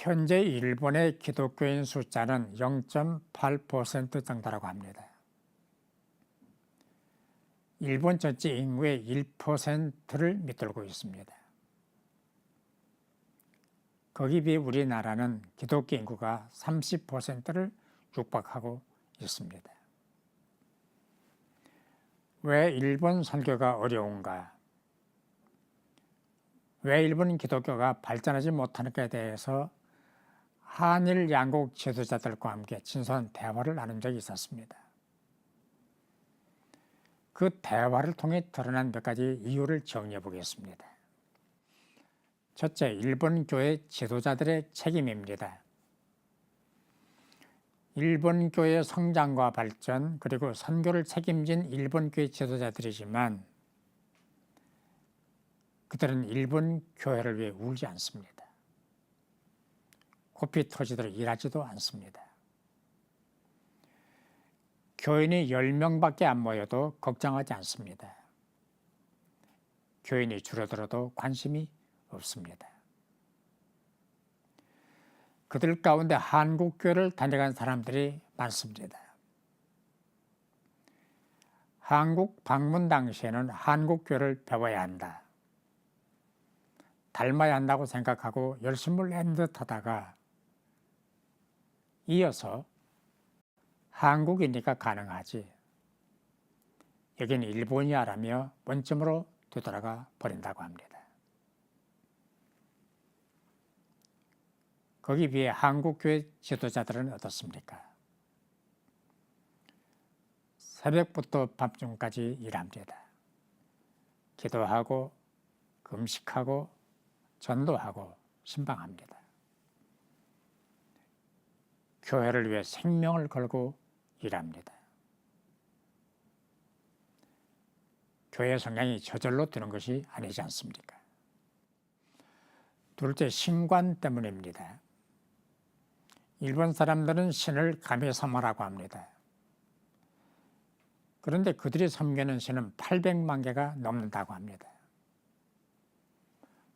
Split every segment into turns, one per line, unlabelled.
현재 일본의 기독교인 숫자는 0.8% 정도라고 합니다. 일본 전체 인구의 1%를 밑돌고 있습니다. 거기에 비해 우리나라는 기독교 인구가 30%를 육박하고 있습니다. 왜 일본 선교가 어려운가? 왜 일본 기독교가 발전하지 못하는가에 대해서 한일 양국 지도자들과 함께 진솔한 대화를 나눈 적이 있었습니다. 그 대화를 통해 드러난 몇 가지 이유를 정리해 보겠습니다. 첫째, 일본 교회 지도자들의 책임입니다. 일본 교회의 성장과 발전 그리고 선교를 책임진 일본 교회 지도자들이지만 그들은 일본 교회를 위해 울지 않습니다. 코피 터지도록 일하지도 않습니다. 교인이 10명밖에 안 모여도 걱정하지 않습니다. 교인이 줄어들어도 관심이 없습니다. 그들 가운데 한국교회를 다녀간 사람들이 많습니다. 한국 방문 당시에는 한국교회를 배워야 한다, 닮아야 한다고 생각하고 열심을 낸 듯 하다가 이어서 한국이니까 가능하지, 여기는 일본이야라며 원점으로 되돌아가 버린다고 합니다. 거기에 비해 한국교회 지도자들은 어떻습니까? 새벽부터 밤중까지 일합니다. 기도하고 금식하고 전도하고 신방합니다. 교회를 위해 생명을 걸고 일합니다. 교회 성향이 저절로 드는 것이 아니지 않습니까? 둘째, 신관 때문입니다. 일본 사람들은 신을 가미사마라고 합니다. 그런데 그들이 섬기는 신은 800만 개가 넘는다고 합니다.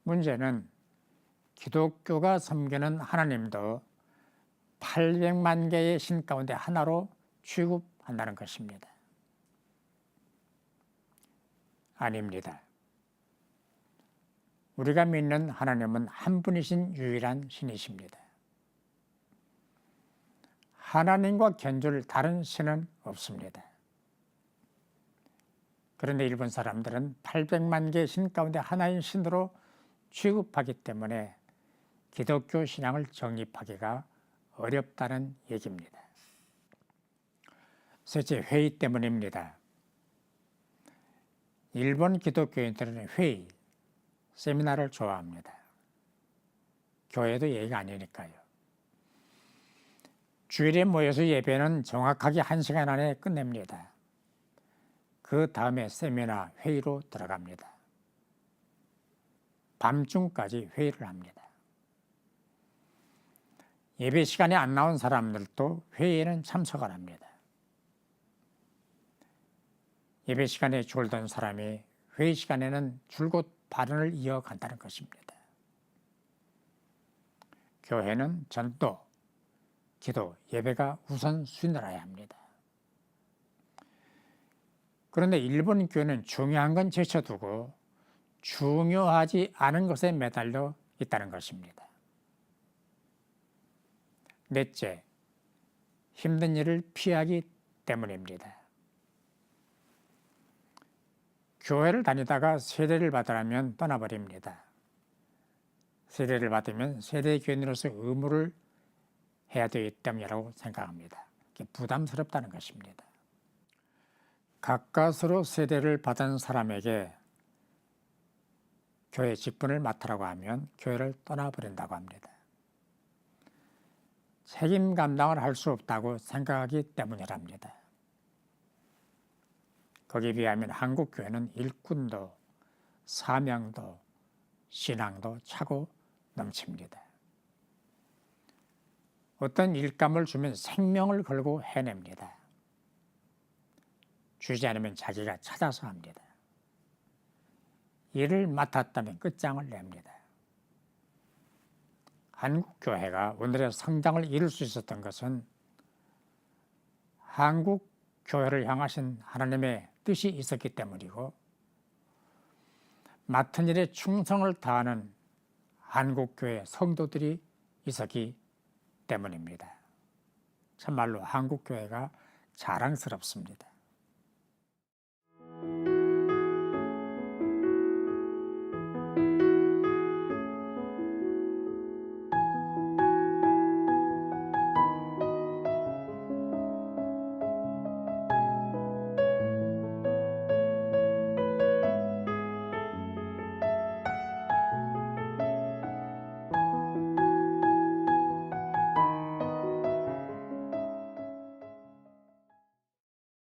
문제는 기독교가 섬기는 하나님도 800만 개의 신 가운데 하나로 취급한다는 것입니다. 아닙니다. 우리가 믿는 하나님은 한 분이신 유일한 신이십니다. 하나님과 견줄 다른 신은 없습니다. 그런데 일본 사람들은 800만 개의 신 가운데 하나인 신으로 취급하기 때문에 기독교 신앙을 정립하기가 어렵다는 얘기입니다. 셋째, 회의 때문입니다. 일본 기독교인들은 회의, 세미나를 좋아합니다. 교회도 예의가 아니니까요. 주일에 모여서 예배는 정확하게 1시간 안에 끝냅니다. 그 다음에 세미나 회의로 들어갑니다. 밤중까지 회의를 합니다. 예배 시간에 안 나온 사람들도 회의에는 참석을 합니다. 예배 시간에 졸던 사람이 회의 시간에는 줄곧 발언을 이어간다는 것입니다. 교회는 전도, 기도, 예배가 우선순위라야 합니다. 그런데 일본 교회는 중요한 건 제쳐두고 중요하지 않은 것에 매달려 있다는 것입니다. 넷째, 힘든 일을 피하기 때문입니다. 교회를 다니다가 세례를 받으라면 떠나버립니다. 세례를 받으면 세례 교인으로서 의무를 해야 되기 때문이라고 생각합니다. 부담스럽다는 것입니다. 가까스로 세례를 받은 사람에게 교회 직분을 맡으라고 하면 교회를 떠나버린다고 합니다. 책임 감당을 할 수 없다고 생각하기 때문이랍니다. 거기에 비하면 한국 교회는 일꾼도 사명도 신앙도 차고 넘칩니다. 어떤 일감을 주면 생명을 걸고 해냅니다. 주지 않으면 자기가 찾아서 합니다. 일을 맡았다면 끝장을 냅니다. 한국교회가 오늘의 성장을 이룰 수 있었던 것은 한국교회를 향하신 하나님의 뜻이 있었기 때문이고, 맡은 일에 충성을 다하는 한국교회 성도들이 있었기 때문입니다. 참말로 한국교회가 자랑스럽습니다.